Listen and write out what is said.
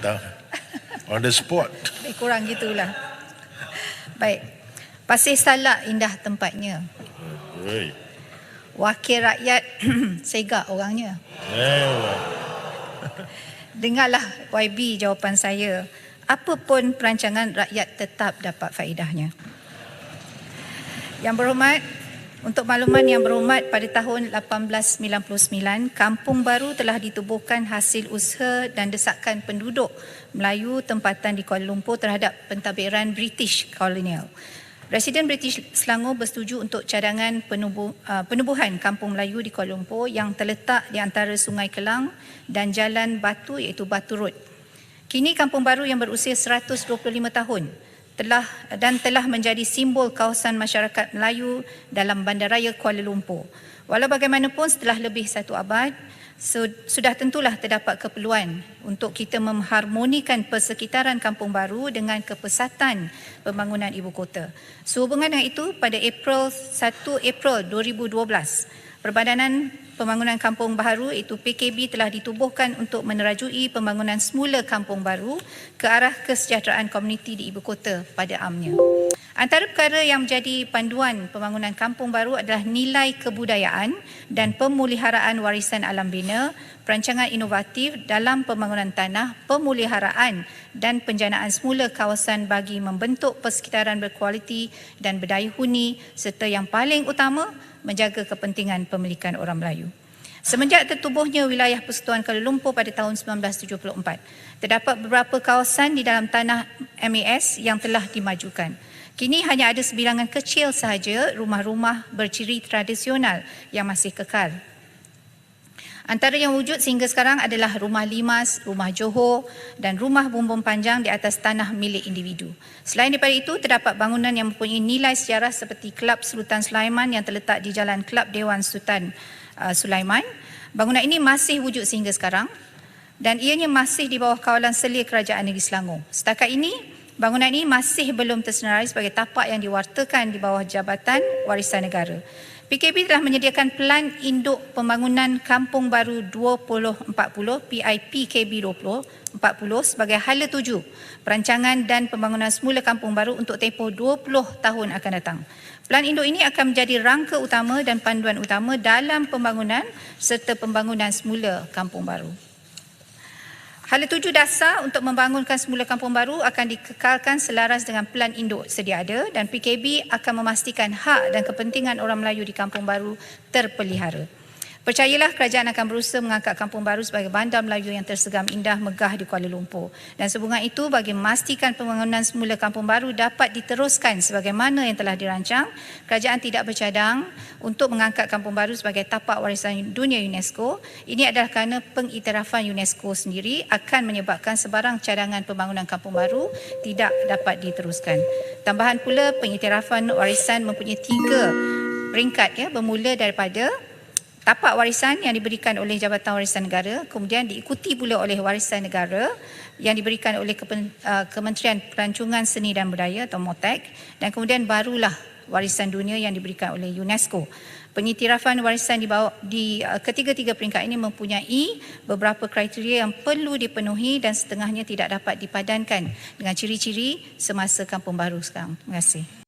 Tak. On the spot. Lebih kurang gitulah. Baik. Pasir Salak indah tempatnya. Oi. Wakil rakyat segak orangnya. Dengarlah YB jawapan saya. Apa pun perancangan, rakyat tetap dapat faedahnya. Yang berhormat, untuk makluman yang berhormat, pada tahun 1899, Kampung Baru telah ditubuhkan hasil usaha dan desakan penduduk Melayu tempatan di Kuala Lumpur terhadap pentadbiran British kolonial. Residen British Selangor bersetuju untuk cadangan penubuhan Kampung Melayu di Kuala Lumpur yang terletak di antara Sungai Kelang dan Jalan Batu iaitu Batu Road. Kini Kampung Baru yang berusia 125 tahun telah menjadi simbol kawasan masyarakat Melayu dalam Bandaraya Kuala Lumpur. Walau bagaimanapun setelah lebih satu abad, sudah tentulah terdapat keperluan untuk kita mengharmonikan persekitaran Kampung Baru dengan kepesatan pembangunan ibu kota. Sehubungan dengan itu, pada 1 April 2012, Perbadanan Pembangunan Kampung Baru iaitu PKB telah ditubuhkan untuk menerajui pembangunan semula Kampung Baru ke arah kesejahteraan komuniti di ibu kota pada amnya. Antara perkara yang menjadi panduan pembangunan Kampung Baru adalah nilai kebudayaan dan pemeliharaan warisan alam bina, perancangan inovatif dalam pembangunan tanah, pemeliharaan dan penjanaan semula kawasan bagi membentuk persekitaran berkualiti dan berdaya huni, serta yang paling utama, menjaga kepentingan pemilikan orang Melayu. Semenjak tertubuhnya wilayah Persekutuan Kuala Lumpur pada tahun 1974, terdapat beberapa kawasan di dalam tanah MAS yang telah dimajukan. Kini hanya ada sebilangan kecil sahaja rumah-rumah berciri tradisional yang masih kekal. Antara yang wujud sehingga sekarang adalah rumah limas, rumah Johor dan rumah bumbung panjang di atas tanah milik individu. Selain daripada itu, terdapat bangunan yang mempunyai nilai sejarah seperti Kelab Sultan Sulaiman yang terletak di Jalan Kelab Dewan Sultan Sulaiman. Bangunan ini masih wujud sehingga sekarang dan ianya masih di bawah kawalan selir Kerajaan Negeri Selangor. Setakat ini, bangunan ini masih belum tersenarai sebagai tapak yang diwartakan di bawah Jabatan Warisan Negara. PKB telah menyediakan Pelan Induk Pembangunan Kampung Baru 2040 PIPKB 2040 sebagai hala tuju perancangan dan pembangunan semula Kampung Baru untuk tempoh 20 tahun akan datang. Pelan induk ini akan menjadi rangka utama dan panduan utama dalam pembangunan serta pembangunan semula Kampung Baru. Hala tuju dasar untuk membangunkan semula Kampung Baru akan dikekalkan selaras dengan pelan induk sedia ada dan PKB akan memastikan hak dan kepentingan orang Melayu di Kampung Baru terpelihara. Percayalah, kerajaan akan berusaha mengangkat Kampung Baru sebagai bandar Melayu yang tersegam indah megah di Kuala Lumpur. Dan sehubungan itu, bagi memastikan pembangunan semula Kampung Baru dapat diteruskan sebagaimana yang telah dirancang, kerajaan tidak bercadang untuk mengangkat Kampung Baru sebagai tapak warisan dunia UNESCO. Ini adalah kerana pengiktirafan UNESCO sendiri akan menyebabkan sebarang cadangan pembangunan Kampung Baru tidak dapat diteruskan. Tambahan pula, pengiktirafan warisan mempunyai 3 peringkat bermula daripada tapak warisan yang diberikan oleh Jabatan Warisan Negara, kemudian diikuti pula oleh warisan negara yang diberikan oleh Kementerian Pelancongan Seni dan Budaya atau MOTEK, dan kemudian barulah warisan dunia yang diberikan oleh UNESCO. Pengiktirafan warisan di ketiga-tiga peringkat ini mempunyai beberapa kriteria yang perlu dipenuhi dan setengahnya tidak dapat dipadankan dengan ciri-ciri semasa Kampung Baru sekarang. Terima kasih.